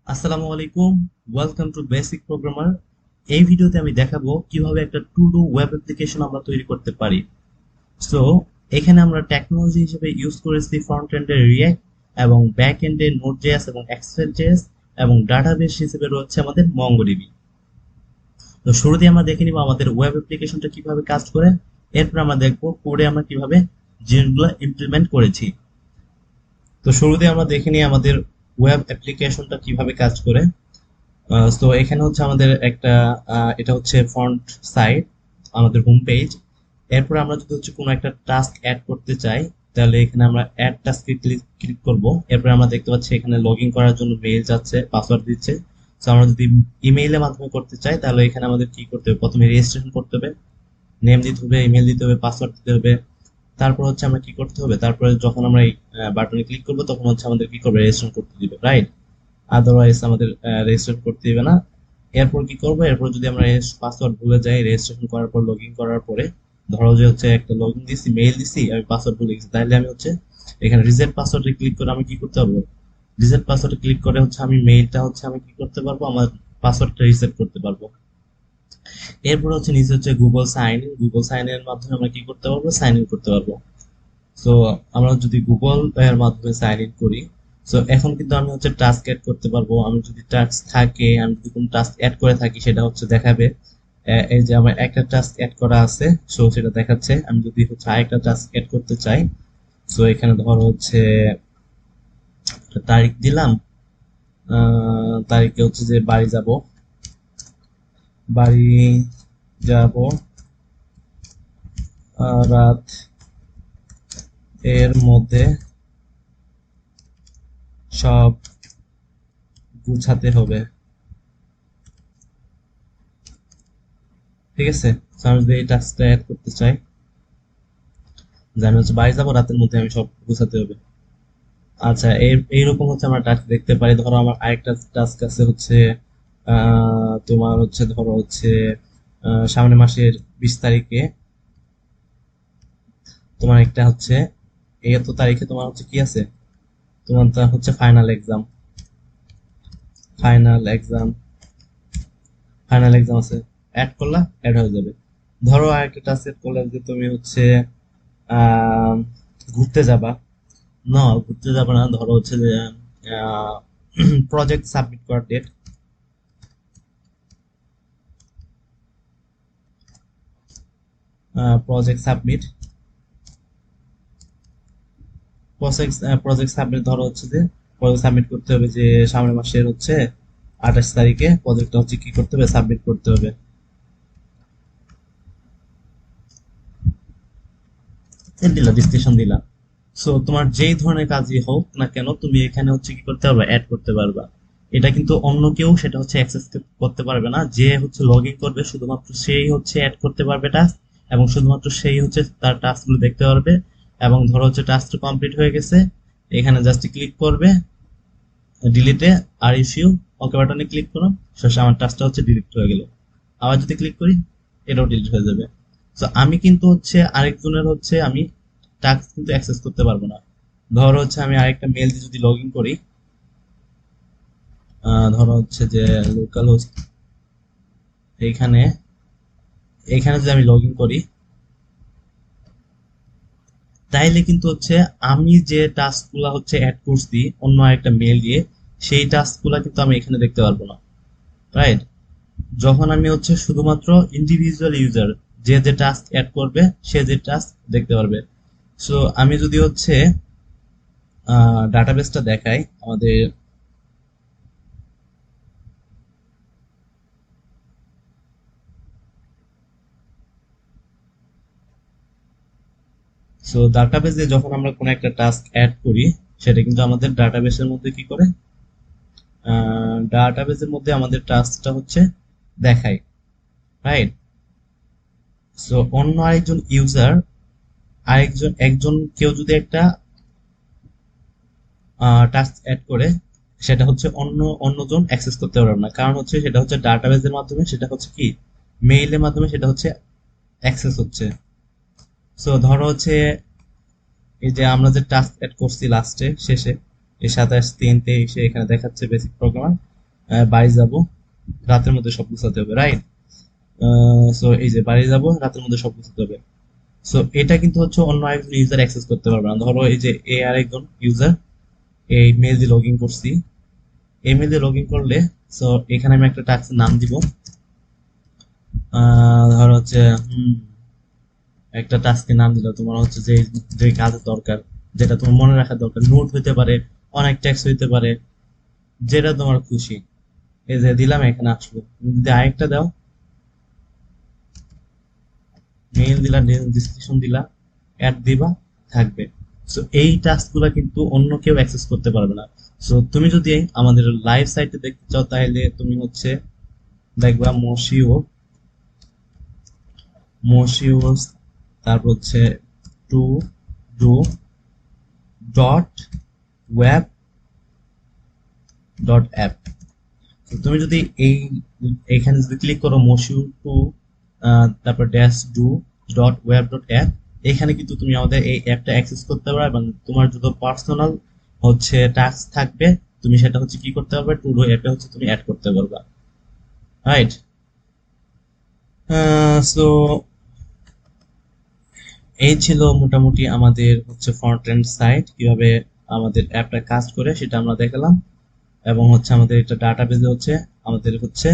আসসালামু আলাইকুম, welcome to basic programmer. এই ভিডিওতে আমি দেখাবো কিভাবে একটা টু ডু ওয়েব অ্যাপ্লিকেশন আমরা তৈরি করতে পারি। সো এখানে আমরা টেকনোলজি হিসেবে ইউজ করেছি ফ্রন্ট এন্ডে রিঅ্যাক্ট এবং ব্যাক এন্ডে নোড.জেএস এবং এক্সপ্রেস.জেএস এবং ডাটাবেস হিসেবে রয়েছে আমাদের মঙ্গোডিবি। তো শুরুতে আমরা দেখে নিব আমাদের ওয়েব অ্যাপ্লিকেশনটা কিভাবে কাজ করে। এরপর আমরা দেখবো কোডে আমরা কিভাবে জিনিসগুলো ইমপ্লিমেন্ট করেছি। তো শুরুতে আমরা দেখে নিই আমাদের ওয়েব অ্যাপ্লিকেশনটা কিভাবে কাজ করে। তো এখানে হচ্ছে আমাদের একটা এটা হচ্ছে ফ্রন্ট সাইড, আমাদের হোম পেজ। এরপর আমরা যদি হচ্ছে কোনো একটা টাস্ক অ্যাড করতে চাই, তাহলে এখানে আমরা অ্যাড টাস্কে ক্লিক করব। এরপর আমরা দেখতে পাচ্ছি এখানে লগ ইন করার জন্য মেইল যাচ্ছে, পাসওয়ার্ড দিচ্ছে। তো আমরা যদি ইমেইলের মাধ্যমে করতে চাই, তাহলে এখানে আমাদের কি করতে হবে, প্রথমে রেজিস্ট্রেশন করতে হবে, নেম দিতে হবে, ইমেল দিতে হবে, পাসওয়ার্ড দিতে হবে। তারপর হচ্ছে আমরা কি করতে হবে, তারপরে যখন আমরা এই বাটনে ক্লিক করবো তখন হচ্ছে আমাদের কি করবে, রেজিস্ট্রেশন করতে দিবে, রাইট? আদারওয়াইজ আমাদের রেজিস্টার করতে দিবে না। এরপর কি করবো, এরপর যদি আমরা পাসওয়ার্ড ভুলে যাই রেজিস্ট্রেশন করার পর, লগ ইন করার পরে, ধরো যে হচ্ছে একটা লগ ইন দিছি, মেইল দিছি, আমি পাসওয়ার্ড ভুলে গেছি, তাহলে আমি হচ্ছে এখানে রিসেট পাসওয়ার্ডে ক্লিক করে আমি কি করতে পারবো, রিসেট পাসওয়ার্ডে ক্লিক করে হচ্ছে আমি মেইলটা হচ্ছে আমি কি করতে পারবো, আমার পাসওয়ার্ডটা রিসেট করতে পারবো। এরপর হচ্ছে নিচে হচ্ছে গুগল সাইন এর মাধ্যমে আমরা কি করতে পারবো, সাইন ইন করতে পারবো। সো আমরা যদি গুগল এর মাধ্যমে সাইন ইন করি, সো এখন কিন্তু আমি হচ্ছে টাস্ক অ্যাড করতে পারবো। আমি যদি টাস্ক থাকে, আমি যদি কোনো টাস্ক অ্যাড করে থাকি, সেটা হচ্ছে দেখাবে। এই যে আমার একটা টাস্ক অ্যাড করা আছে, সো সেটা দেখাচ্ছে। আমি যদি হচ্ছে আরেকটা টাস্ক অ্যাড করতে চাই, সো এখানে ধরো হচ্ছে একটা তারিখ দিলাম। তারিখে হচ্ছে যে বাড়ি যাব রাত এর মধ্যে সব গুছাতে হবে, ঠিক আছে? So, আমি যদি এই টাস্কটা অ্যাড করতে চাই, যে আমি হচ্ছে বাড়ি যাবো রাতের মধ্যে, আমি সব গুছাতে হবে। আচ্ছা, এইরকম হচ্ছে আমরা টাস্ক দেখতে পারি। ধরো আমার আরেকটা টাস্ক আছে হচ্ছে তোমার হচ্ছে ধরো হচ্ছে সামনের মাসের 20 তারিখে তোমার একটা হচ্ছে, এই এত তারিখে তোমার হচ্ছে কি আছে, তোমার তা হচ্ছে ফাইনাল এক্সাম আছে। অ্যাড করলা, অ্যাড হয়ে যাবে। ধরো আরেকটা টাস্ক সেট করলে যে তুমি হচ্ছে আহ ঘুরতে যাবা, না ঘুরতে যাবে না, ধরো হচ্ছে যে প্রজেক্ট সাবমিট করার date, project submit project submit ধরো হচ্ছে যে প্রজেক্ট সাবমিট করতে হবে, যে সামনের মাসের হচ্ছে 28 তারিখে প্রজেক্টটা হচ্ছে কি করতে হবে, সাবমিট করতে হবে। দিলা ডিসক্রিপশন দিলা। সো তোমার যেই ধরনের কাজই হোক না কেন, তুমি এখানে হচ্ছে কি করতে পারবা, অ্যাড করতে পারবা। এটা কিন্তু অন্য কেউ সেটা হচ্ছে অ্যাক্সেস করতে পারবে না। যে হচ্ছে লগ ইন করবে শুধুমাত্র সেই হচ্ছে অ্যাড করতে পারবে টাস্ক, এবং শুধুমাত্র সেই হচ্ছে তার টাস্ক গুলো দেখতে পারবে। এবং ধরো হচ্ছে টাস্ক কমপ্লিট হয়ে গেছে, এখানে জাস্ট ক্লিক করবে ডিলিটে, আর ইস্যু ওকে বাটনে ক্লিক করো, শেষে আমার টাস্কটা হচ্ছে ডিলিট হয়ে গেল। আবার যদি ক্লিক করি, এটাও ডিলিট হয়ে যাবে। তো আমি কিন্তু হচ্ছে আরেকজনের হচ্ছে আমি টাস্ক কিন্তু অ্যাক্সেস করতে পারবো না। ধরো হচ্ছে আমি আরেকটা মেল দিয়ে যদি লগ ইন করি, ধরো হচ্ছে যে লোকাল হোস্ট, এইখানে এইখানে যদি আমি লগ ইন করি, তাইলে কিন্তু হচ্ছে আমি যে টাস্ক গুলা হচ্ছে অ্যাড করছি অন্য একটা মেল দিয়ে, সেই টাস্ক গুলা কিন্তু আমি এখানে দেখতে পারবো না, রাইট? যখন আমি হচ্ছে শুধুমাত্র ইন্ডিভিজুয়াল ইউজার, যে যে টাস্ক অ্যাড করবে সে যে টাস্ক দেখতে পারবে। সো আমি যদি হচ্ছে ডাটাবেসটা দেখাই আমাদের, সো ডাটাবেসে যখন আমরা কোনো একটা টাস্ক অ্যাড করি, সেটা কিন্তু আমাদের ডাটাবেসের মধ্যে কি করে, ডাটাবেসের মধ্যে আমাদের টাস্কটা হচ্ছে দেখায়, রাইট? সো অন্য আরেকজন ইউজার, কেউ যদি একটা টাস্ক অ্যাড করে, সেটা হচ্ছে অন্যজন অ্যাক্সেস করতে পারবে না, কারণ হচ্ছে সেটা হচ্ছে ডাটাবেসের মাধ্যমে, সেটা হচ্ছে কি মেইলের মাধ্যমে সেটা হচ্ছে অ্যাক্সেস হচ্ছে। সো ধরো হচ্ছে এই যে আমরা যে টাস্ক অ্যাড করছি লাস্টে শেষে, এই 27/3/23 এখানে দেখাচ্ছে বেসিক প্রোগ্রামার, বাড়ি যাব, রাতের মধ্যে সব গুছাতে হবে, রাইট? সো এই যে বাড়ি যাব, রাতের মধ্যে সব গুছাতে হবে। সো এটা কিন্তু হচ্ছে অন্য একজন ইউজার অ্যাক্সেস করতে পারবে না। ধরো এই যে এ আর একজন ইউজার এই মেল দিয়ে লগ ইন করছি, এই মেল দিয়ে লগ ইন করলে সো এখানে আমি একটা টাস্কের নাম দিব। ধরো হচ্ছে একটা টাস্কের নাম দিল, তোমার হচ্ছে যে যে কাজের দরকার, যেটা তোমার মনে রাখার দরকার, নোট হইতে পারে, অনেক টেক্সট হইতে পারে, যেটা তোমার খুশি। এই যে দিলাম, এখানে আসলো। তুমি যদি আরেকটা দাও, মেইল দিলা, ডিসক্রিপশন দিলা, অ্যাড দিবা, থাকবে। সো এই টাস্ক গুলা কিন্তু অন্য কেউ অ্যাক্সেস করতে পারবে না। সো তুমি যদি আমাদের লাইভ সাইটে দেখতে চাও, তাহলে তুমি হচ্ছে দেখবা মশিও, মশিও, তারপর হচ্ছে to do dot web dot app. তুমি যদি এইখানে যদি ক্লিক করো মশিউ টু, তারপর dash do dot web dot app, এখানে কিন্তু তুমি আমাদের এই অ্যাপটা অ্যাক্সেস করতে পারবে, এবং তোমার যত পার্সোনাল হচ্ছে টাস্ক থাকবে, তুমি সেটা হচ্ছে কি করতে পারবে, টু ডু অ্যাপে হচ্ছে তুমি অ্যাড করতে পারবা, রাইট? সো এই ছিল মোটামুটি আমাদের হচ্ছে ফ্রন্ট এন্ড সাইট, কিভাবে আমাদের অ্যাপটা কাজ করে সেটা আমরা দেখালাম। এবং হচ্ছে আমাদের এটা ডাটাবেজে হচ্ছে আমাদের হচ্ছে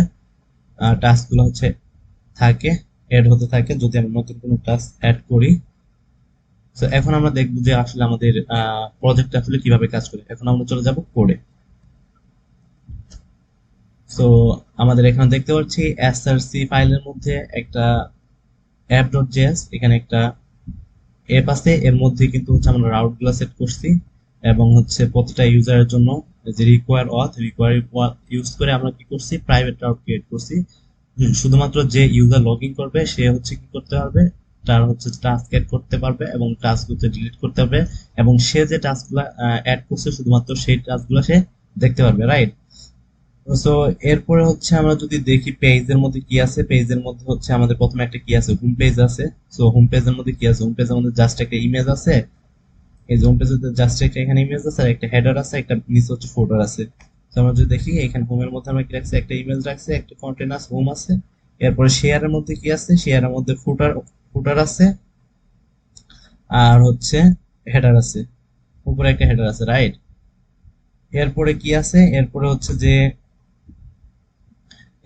টাস্ক গুলো হচ্ছে থাকে, এড হতে থাকে যদি আমরা নতুন কোনো টাস্ক অ্যাড করি। তো এখন আমরা দেখবো যে আসলে আমাদের প্রজেক্ট আসলে কিভাবে কাজ করে। এখন আমরা চলে যাব কোডে। তো আমাদের এখানে দেখতে পাচ্ছি এসআরসি ফাইলের মধ্যে একটা অ্যাপ ডট জেএস, এখানে একটা অ্যাপ আছে, এর মধ্যে কিন্তু হচ্ছে আমরা রাউট গুলো সেট করছি, এবং হচ্ছে প্রতিটা ইউজারের জন্য যে রিকোয়ার ইউজ করে আমরা কি করছি, প্রাইভেট রাউট ক্রিয়েট করছি। শুধুমাত্র যে ইউজার লগ ইন করবে সে হচ্ছে কি করতে পারবে, তার হচ্ছে টাস্ক অ্যাড করতে পারবে এবং টাস্ক হচ্ছে ডিলিট করতে পারবে, এবং সে যে টাস্কগুলো অ্যাড করছে শুধুমাত্র সেই টাস্কগুলো সে দেখতে পারবে, রাইট? সো এরপরে হচ্ছে আমরা যদি দেখি পেজের মধ্যে কি আছে, পেজের মধ্যে হচ্ছে আমাদের প্রথমে একটা কি আছে, হোম পেজ আছে। সো হোম পেজের মধ্যে কি আছে, হোম পেজের মধ্যে জাস্ট একটা ইমেজ আছে। এই যে হোম পেজে জাস্ট একটা এখানে ইমেজ আছে, আর একটা হেডার আছে, একটা নিচে হচ্ছে ফোল্ডার আছে। তো আমরা যদি দেখি এখানে হোমের মধ্যে আমরা কি রাখছি, একটা ইমেজ রাখছি, একটা কন্টেন্ট আছে, হোম আছে। এরপরে শেয়ারের মধ্যে কি আছে, শেয়ারের মধ্যে ফুটার ফুটার আছে, আর হচ্ছে হেডার আছে, উপরে একটা হেডার আছে, রাইট? এরপরে কি আছে, এরপরে হচ্ছে যে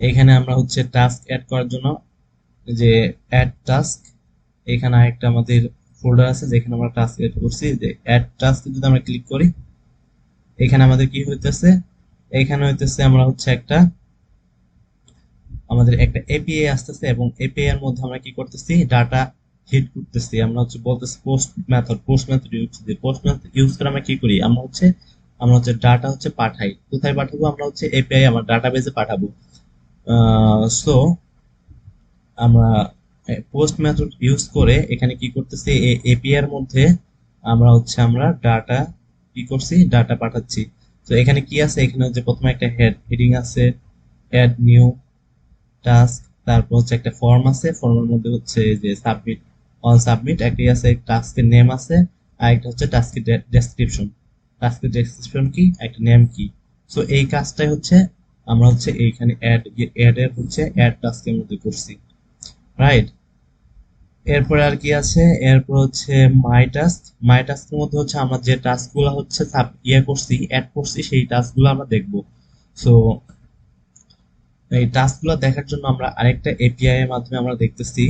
এখানে আমরা হচ্ছে টাস্ক অ্যাড করার জন্য যে অ্যাড টাস্ক, এখানে একটা আমাদের ফোল্ডার আছে যেখানে আমরা টাস্ক এড করছি। যে অ্যাড টাস্ক যদি আমরা ক্লিক করি, এখানে আমাদের কি হইতেছে, এখানে হইতেছে আমরা হচ্ছে একটা আমাদের একটা এপিআই আসতেছে, এবং এপিআই এর মধ্যে আমরা কি করতেছি, ডাটা হিট করতেছি। আমরা হচ্ছে বলতেছি পোস্ট মেথড ইউজ করে আমরা কি করি, আমরা হচ্ছে ডাটা হচ্ছে পাঠাই। কোথায় পাঠাবো, আমরা হচ্ছে এপিআই আমার ডাটাবেজে পাঠাবো। সো আমরা পোস্ট মেথড ইউজ করে এখানে কি করতেছি, এপিআই এর মধ্যে আমরা ডাটা কি করছি, ডাটা পাঠাচ্ছি। তো এখানে কি আছে, এখানে হচ্ছে প্রথমে একটা হেডিং আছে, অ্যাড নিউ টাস্ক, তারপর হচ্ছে একটা ফর্ম আছে, ফর্মের মধ্যে হচ্ছে যে সাবমিট, অন সাবমিট একটি আছে, টাস্কের নেম আছে, আর একটা হচ্ছে টাস্কের ডেসক্রিপশন। টাস্কের ডেসক্রিপশন কি, একটা নেম কি। সো এই কাজটাই হচ্ছে আমরা হচ্ছে এইখানে অ্যাড এর হচ্ছে অ্যাড টাস্কের মধ্যে করছি, রাইট? এরপরে আর কি আছে, এরপর হচ্ছে মাই টাস্কের মধ্যে হচ্ছে আমরা যে টাস্ক গুলো হচ্ছে করছি, অ্যাড করছি, সেই টাস্ক গুলো আমরা দেখবো। সো এই টাস্ক গুলো দেখার জন্য আমরা আরেকটা এপিআই এর মাধ্যমে আমরা দেখতেছি।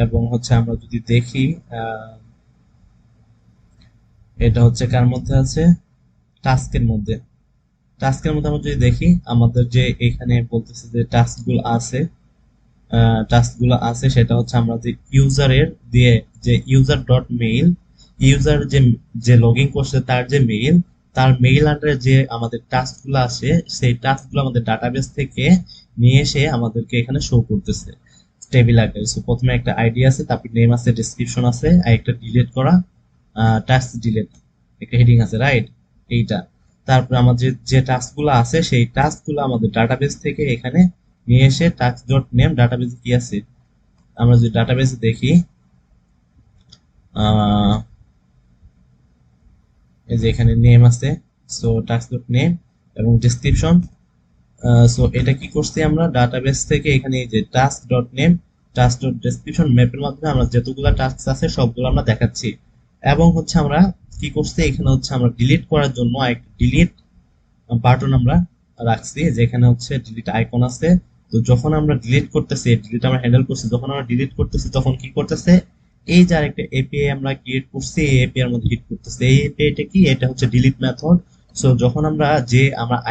এবং হচ্ছে আমরা যদি দেখি, আহ, এটা হচ্ছে কার মধ্যে আছে, টাস্কের মধ্যে। টাস্কের মধ্যে আমরা যদি দেখি, আমাদের যে এখানে বলতেছে যে টাস্কগুলো আছে সেটা হচ্ছে আমরা যে ইউজারের দিয়ে, যে ইউজার ডট মেইল, ইউজার যে যে লগ ইন করছে তার যে মেইল, তার মেইল আন্ডারে যে আমাদের টাস্কগুলো আছে, সেই টাস্কগুলো আমাদের ডাটাবেস থেকে নিয়ে এসে আমাদেরকে এখানে শো করতেছে টেবিল আকারে। সো প্রথমে একটা আইডি আছে, তারপর নেম আছে, ডেসক্রিপশন আছে, আর একটা ডিলিট করা টাস্ক ডিলিট একটা হেডিং আছে, রাইট? এইটা। তারপর আমাদের যে টাস্কগুলো আছে সেই টাস্কগুলো আমাদের ডাটাবেস থেকে এখানে নিয়ে এসে টাস্ক ডট নেম ডাটাবেসে কি আছে, আমরা যদি ডাটাবেসে দেখি, আহ, এই যে এখানে নেম আছে, সো টাস্ক ডট নেম এবং ডেসক্রিপশন, সো এটা কি করছি আমরা ডাটাবেস থেকে এখানে এই যে task dot name task dot description ম্যাপের মাধ্যমে আমরা যতগুলো টাস্ক আছে সবগুলো আমরা দেখাচ্ছি। এবং হচ্ছে আমরা কি করছি এখানে হচ্ছে আমরা ডিলিট করার জন্য এক ডিলিট বাটন আমরা রাখছি, যেখানে হচ্ছে ডিলিট আইকন আছে। তো যখন আমরা ডিলিট করতেছি, ডিলিট আমরা হ্যান্ডেল করছি, যখন আমরা ডিলিট করতেছি তখন কি করতেছে, এই যে আরেকটা এপিআই আমরা ক্রিয়েট করছি এই এপিআই এর মধ্যে হিট করতেছে। এই এপিআইটা কি, এটা হচ্ছে ডিলিট মেথড। সো যখন আমরা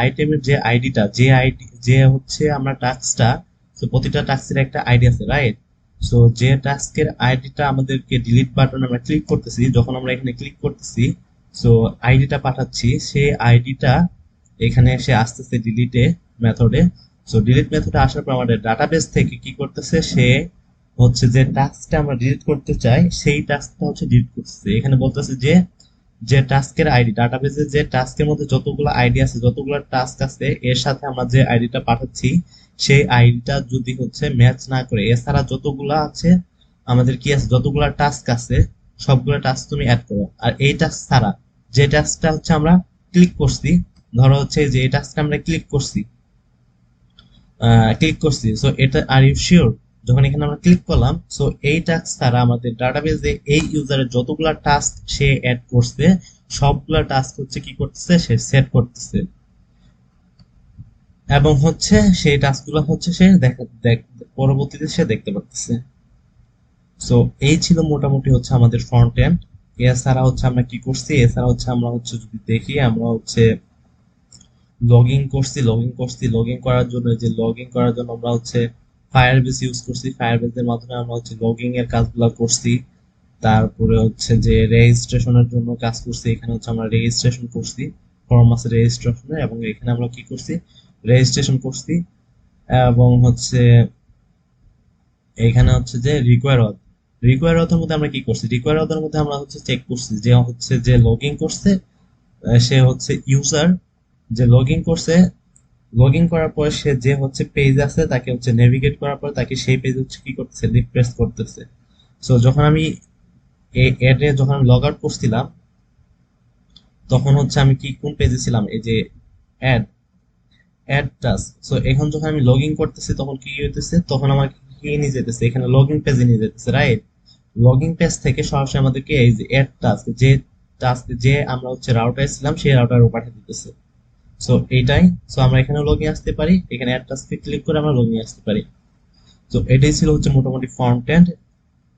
আইটেমের যে আইডিটা, যে আইডি যে হচ্ছে আমরা টাস্কটা, তো প্রতিটা টাস্কের একটা আইডি আছে, রাইট? সো যে টাস্কের আইডিটা আমাদেরকে ডিলিট বাটন আমরা ক্লিক করতেছি, যখন আমরা এখানে ক্লিক করতেছি, সো আইডিটা পাঠাচ্ছি, সেই আইডিটা এখানে এসে আসতেছে ডিলিটে মেথডে। সো ডিলিট মেথডে আসার পর আমাদের ডাটাবেস থেকে কি করতেছে, সে হচ্ছে যে টাস্কটা আমরা ডিলিট করতে চাই সেই টাস্কটা হচ্ছে ডিলিট করতেছে। এখানে বলতেছে যে যে টাস্কের আইডি, ডাটাবেসে যে টাস্কের মধ্যে যতগুলো আইডি আছে, যতগুলো টাস্ক আছে, এর সাথে আমরা যে আইডিটা পাঠাচ্ছি সেই আইডিটা যদি হচ্ছে ম্যাচ না করে, এছাড়া যতগুলো আছে আমাদের কি আছে, যতগুলো টাস্ক আছে সবগুলো টাস্ক তুমি অ্যাড করো। আর এই টাস্ক ছাড়া যে টাস্কটা হচ্ছে আমরা ক্লিক করছি, ধরো হচ্ছে যে এই টাস্কটা আমরা ক্লিক করছি, সো এটা আর ইউ শিওর, যখন এখানে আমরা ক্লিক করলাম, সো এই টাস্ক ছাড়া আমাদের ডাটাবেজে এই ইউজারের যতগুলা টাস্ক সে অ্যাড করছে সবগুলা টাস্ক হচ্ছে কি করতেছে, সে সেট করতেছে। এবং হচ্ছে সেই টাস্কগুলো হচ্ছে সে পরবর্তীতে সে দেখতে পারতেছে। সো এই ছিল মোটামুটি হচ্ছে আমাদের ফ্রন্ট এন্ড। এছাড়া হচ্ছে আমরা কি করছি, এছাড়া হচ্ছে আমরা হচ্ছে যদি দেখি, আমরা হচ্ছে লগ ইন করার জন্য, যে লগ ইন করার জন্য আমরা হচ্ছে ফায়ারবেস ইউজ করছি, ফায়ারবেসের মাধ্যমে আমরা হচ্ছে লগইন এর কাজগুলো করছি। তারপরে হচ্ছে যে রেজিস্ট্রেশনের জন্য কাজ করছি, এখানে হচ্ছে আমরা রেজিস্ট্রেশন করছি, ফর্ম আছে রেজিস্ট্রেশনের, এবং এখানে আমরা কি করছি, রেজিস্ট্রেশন করছি। এবং হচ্ছে এখানে হচ্ছে যে রিকোয়ার অথের মধ্যে আমরা কি করছি, রিকোয়ার অথের মধ্যে আমরা হচ্ছে চেক করছি যে হচ্ছে যে লগ ইন করছে, সে হচ্ছে ইউজার যে লগ ইন করছে, লগ ইন করার পর সে যে হচ্ছে পেজ আছে তাকে হচ্ছে নেভিগেট করার পর তাকে সেই পেজ হচ্ছে কি করতেছে, রিফ্রেশ করতেছে। সো যখন আমি এই অ্যাডে যখন আমি লগ আউট করছিলাম তখন হচ্ছে আমি কি কোন পেজে ছিলাম, এই যে অ্যাড অ্যাড টাস্ক। সো এখন যখন আমি লগ ইন করতেছি তখন কি হইতেছে, তখন আমাকে কি নিয়ে যেতেছে, এখানে লগ ইন পেজে নিয়ে যেতেছে, রাইট? লগ ইন পেজ থেকে সরাসরি আমাদেরকে এই যে অ্যাড টাস্ক, যে টাস্ক যে আমরা হচ্ছে রাউটারে ছিলাম সেই রাউটারে পাঠিয়ে দিতেছে। সো এইটাই। সো আমরা এখানে লগ ইন আসতে পারি, এখানে অ্যাড টাস্কে ক্লিক করে আমরা লগ ইন আসতে পারি। তো এটাই ছিল হচ্ছে মোটামুটি ফ্রন্ট এন্ড।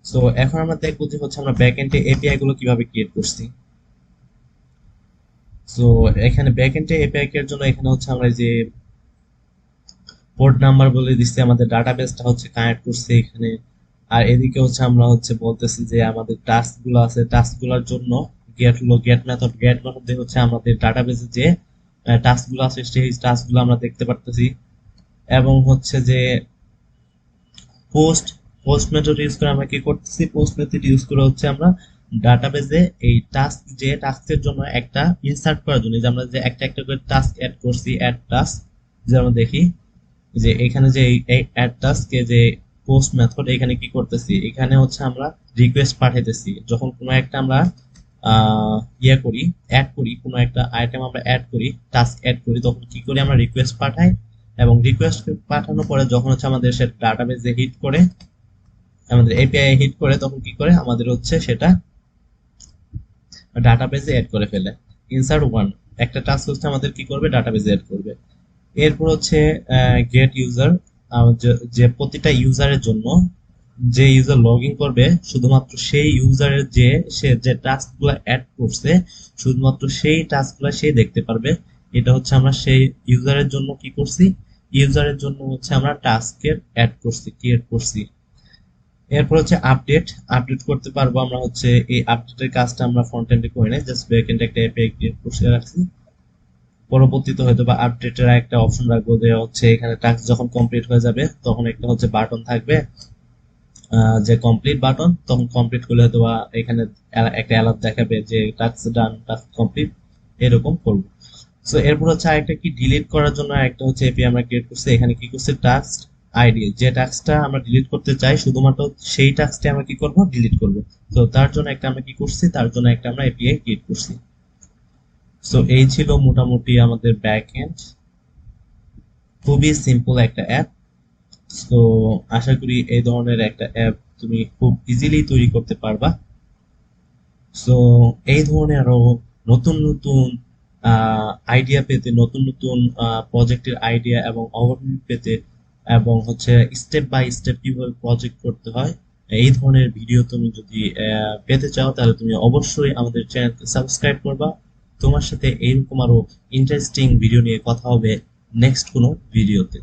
সো এখন আমরা দেখবো যে হচ্ছে আমরা ব্যাক এন্ডে এপিআই গুলো কিভাবে ক্রিয়েট করছি। সো এখানে ব্যাক এন্ডে এপিআই এর জন্য এখানে হচ্ছে আমরা যে পোর্ট নাম্বার বলে দিচ্ছি, আমাদের ডাটাবেসটা হচ্ছে কানেক্ট করছি এখানে। আর এদিকে হচ্ছে আমরা হচ্ছে বলতেছি যে আমাদের টাস্ক গুলো আছে, টাস্ক গুলোর জন্য গেট মেথড দিয়ে হচ্ছে আমাদের ডাটাবেসে যে টাস্ক গুলো আছে সেই টাস্ক গুলো আমরা দেখতে পারতেছি। এবং হচ্ছে যে পোস্ট পোস্ট মেথড ইউজ করে আমরা কি করতেছি, পোস্ট মেথড ইউজ করে হচ্ছে আমরা ডাটাবেসে এই টাস্ক, যে টাস্কের জন্য একটা ইনসার্ট করার জন্য, যে আমরা যে একটা একটা করে টাস্ক অ্যাড করছি, অ্যাড টাস্ক, যে আমরা দেখি যে এখানে যে এই অ্যাড টাস্কে যে পোস্ট মেথড, এখানে কি করতেছি, এখানে হচ্ছে আমরা রিকোয়েস্ট পাঠাইতেছি। যখন কোনো একটা আমরা অ্যাড করি, কোনো একটা আইটেম আমরা অ্যাড করি, টাস্ক অ্যাড করি, তখন কি করি, আমরা রিকোয়েস্ট পাঠাই। এবং রিকোয়েস্ট পাঠানোর পরে যখন হচ্ছে আমাদের সে ডাটাবেসে হিট করে, আমাদের এপিআই হিট করে, তখন কি করে আমাদের হচ্ছে সেটা ডাটাবেসে অ্যাড করে ফেলে। ইনসার্ট ওয়ান একটা টাস্ক হচ্ছে আমাদের কি করবে, ডাটাবেসে অ্যাড করবে। এরপর হচ্ছে গেট ইউজার, যে প্রতিটা ইউজারের জন্য, যে ইউজার লগ ইন করবে শুধুমাত্র সেই ইউজারের সে যে টাস্ক গুলো অ্যাড করছে শুধুমাত্র সেই টাস্ক গুলো সে দেখতে পারবে। এটা হচ্ছে আমরা সেই ইউজারের জন্য কি করছি, ইউজারের জন্য হচ্ছে আমরা টাস্কের অ্যাড করছি, ক্রিয়েট করছি। এরপর হচ্ছে আপডেট আপডেট করতে পারবো আমরা হচ্ছে এই আপডেটের কাজটা আমরা ফ্রন্ট এন্ডে করে নাই, জাস্ট ব্যাক এন্ডে একটা এপিআই ক্রিয়েট করে রাখছি। পরবর্তীতে হয়তো বা আপডেটের একটা অপশন রাখবো, যে হচ্ছে এখানে টাস্ক যখন কমপ্লিট হয়ে যাবে তখন একটা হচ্ছে বাটন থাকবে, যে কমপ্লিট বাটন, তখন কমপ্লিট করলে হয়তো বা এখানে একটা অ্যালার্ট দেখাবে যে টাস্ক ডান, টাস্ক কমপ্লিট, এরকম করবো। সো এরপর হচ্ছে আরেকটা কি, ডিলিট করার জন্য একটা হচ্ছে এপিআই আমরা ক্রিয়েট করছি। এখানে কি করছে, টাস্ক আইডি, যে টাস্কটা আমরা ডিলিট করতে চাই শুধুমাত্র সেই টাস্কটা আমরা কি করব, ডিলিট করব। তো তার জন্য একটা আমরা কি করছি, তার জন্য একটা আমরা এপিআই ক্রিয়েট করছি। সো এই ছিল মোটামুটি আমাদের ব্যাক এন্ড। খুবই সিম্পল একটা অ্যাপ। তো আশা করি এই ধরনের একটা অ্যাপ তুমি খুব ইজিলি তৈরি করতে পারবা। সো এই ধরনের আরো নতুন নতুন আইডিয়া পেতে, নতুন নতুন প্রজেক্টের আইডিয়া এবং ওভারভিউ পেতে, এবং হচ্ছে স্টেপ বাই স্টেপ কিভাবে প্রজেক্ট করতে হয়, এই ধরনের ভিডিও তুমি যদি পেতে চাও তাহলে তুমি অবশ্যই আমাদের চ্যানেলকে সাবস্ক্রাইব করবা। তোমার সাথে এইরকম আরো ইন্টারেস্টিং ভিডিও নিয়ে কথা হবে নেক্সট কোনো ভিডিওতে।